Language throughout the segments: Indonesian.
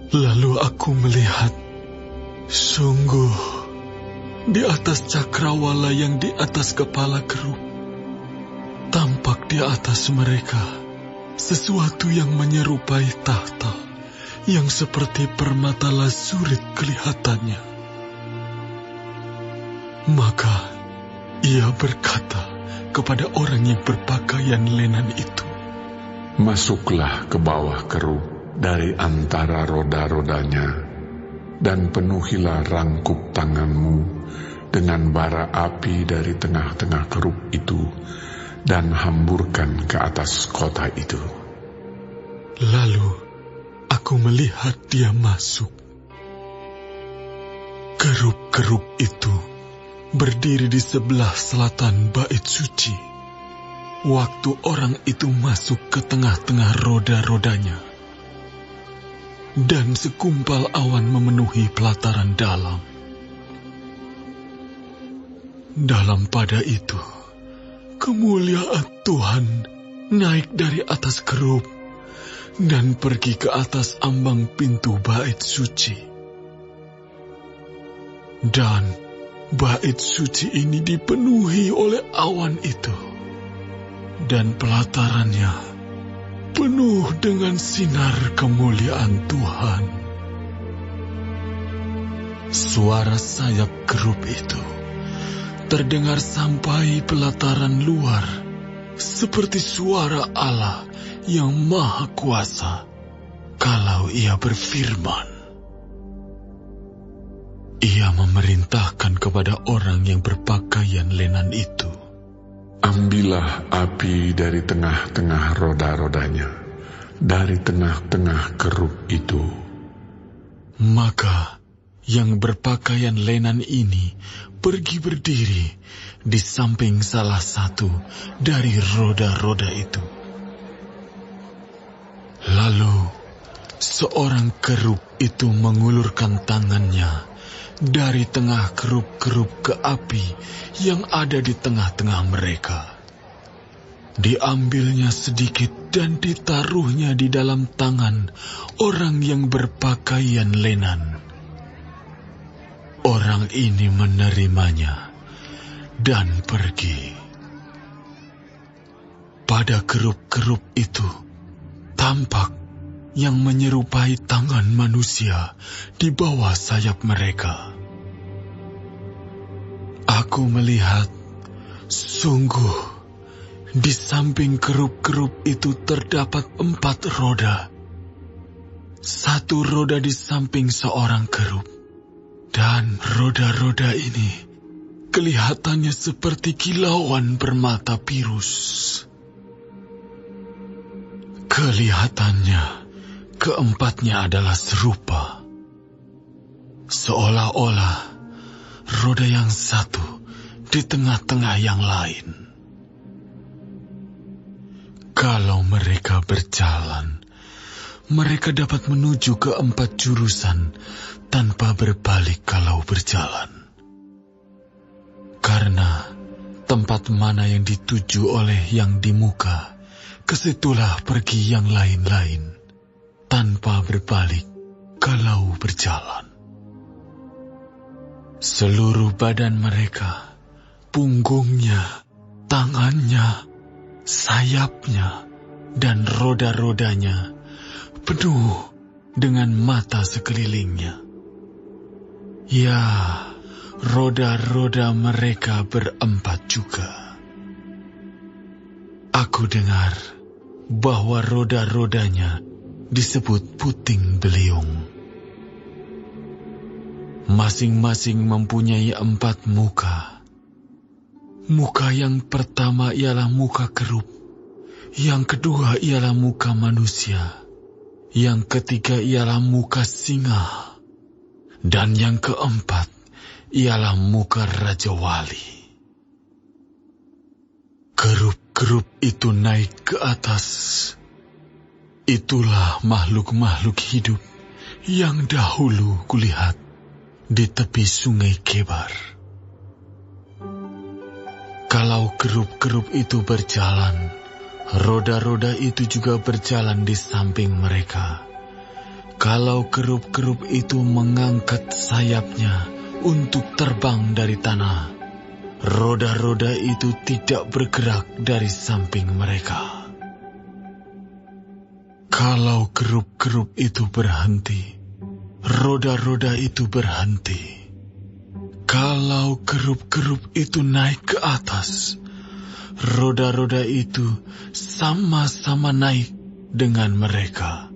Lalu aku melihat, sungguh, di atas cakrawala yang di atas kepala kerub, tampak di atas mereka sesuatu yang menyerupai tahta, yang seperti permata lazurit kelihatannya. Maka ia berkata kepada orang yang berpakaian lenan itu, "Masuklah ke bawah kerub dari antara roda-rodanya, dan penuhilah rangkup tanganmu dengan bara api dari tengah-tengah kerub itu, dan hamburkan ke atas kota itu." Lalu aku melihat dia masuk. Kerub-kerub itu berdiri di sebelah selatan bait suci, waktu orang itu masuk ke tengah-tengah roda-rodanya. Dan segumpal awan memenuhi pelataran dalam. Dalam pada itu, kemuliaan Tuhan naik dari atas kerub dan pergi ke atas ambang pintu bait suci. Dan bait suci ini dipenuhi oleh awan itu, dan pelatarannya penuh dengan sinar kemuliaan Tuhan. Suara sayap kerub itu terdengar sampai pelataran luar, seperti suara Allah yang Maha Kuasa kalau ia berfirman. Ia memerintahkan kepada orang yang berpakaian lenan itu, "Ambillah api dari tengah-tengah roda-rodanya, dari tengah-tengah kerub itu." Maka yang berpakaian lenan ini pergi berdiri di samping salah satu dari roda-roda itu. Lalu seorang kerub itu mengulurkan tangannya dari tengah kerub-kerub ke api yang ada di tengah-tengah mereka. Diambilnya sedikit dan ditaruhnya di dalam tangan orang yang berpakaian lenan. Orang ini menerimanya dan pergi. Pada kerub-kerub itu tampak yang menyerupai tangan manusia di bawah sayap mereka. Aku melihat, sungguh, di samping kerub-kerub itu terdapat 4 roda. 1 roda di samping seorang kerub. Dan roda-roda ini kelihatannya seperti kilauan permata pirus. Kelihatannya keempatnya adalah serupa, seolah-olah roda yang satu di tengah-tengah yang lain. Kalau mereka berjalan, mereka dapat menuju ke 4 jurusan tanpa berbalik kalau berjalan. Karena tempat mana yang dituju oleh yang di muka, kesitulah pergi yang lain-lain, tanpa berbalik kalau berjalan. Seluruh badan mereka, punggungnya, tangannya, sayapnya, dan roda-rodanya penuh dengan mata sekelilingnya. Ya, roda-roda mereka berempat juga. Aku dengar bahwa roda-rodanya disebut puting beliung. Masing-masing mempunyai 4 muka. Muka yang pertama ialah muka kerub, yang kedua ialah muka manusia, yang ketiga ialah muka singa, dan yang keempat ialah muka Raja Wali. Kerub-kerub itu naik ke atas. Itulah makhluk-makhluk hidup yang dahulu kulihat di tepi sungai Kebar. Kalau kerub-kerub itu berjalan, roda-roda itu juga berjalan di samping mereka. Kalau kerup-kerup itu mengangkat sayapnya untuk terbang dari tanah, roda-roda itu tidak bergerak dari samping mereka. Kalau kerup-kerup itu berhenti, roda-roda itu berhenti. Kalau kerup-kerup itu naik ke atas, roda-roda itu sama-sama naik dengan mereka.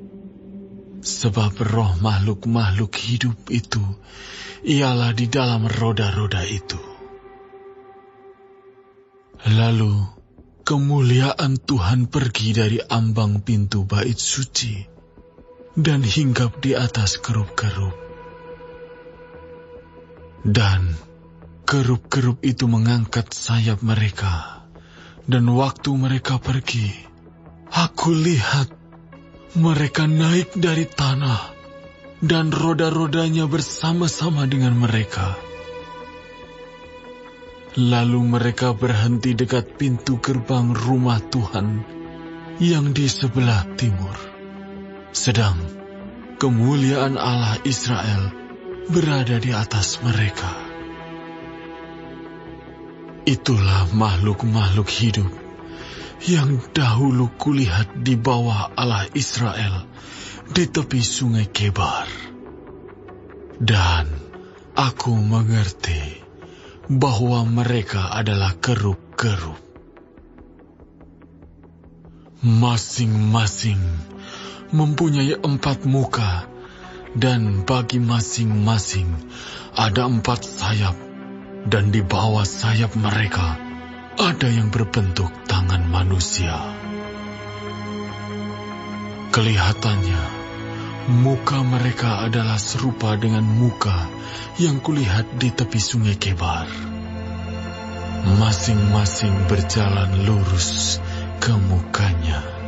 Sebab roh makhluk-makhluk hidup itu ialah di dalam roda-roda itu. Lalu kemuliaan Tuhan pergi dari ambang pintu bait suci dan hinggap di atas kerup-kerup. Dan kerup-kerup itu mengangkat sayap mereka, dan waktu mereka pergi, aku lihat mereka naik dari tanah, dan roda-rodanya bersama-sama dengan mereka. Lalu mereka berhenti dekat pintu gerbang rumah Tuhan yang di sebelah timur. Sedang kemuliaan Allah Israel berada di atas mereka. Itulah makhluk-makhluk hidup yang dahulu kulihat di bawah Allah Israel di tepi sungai Kebar. Dan aku mengerti bahwa mereka adalah kerup-kerup. Masing-masing mempunyai 4 muka, dan bagi masing-masing ada 4 sayap, dan di bawah sayap mereka ada yang berbentuk tangan manusia. Kelihatannya, muka mereka adalah serupa dengan muka yang kulihat di tepi sungai Kebar. Masing-masing berjalan lurus ke mukanya.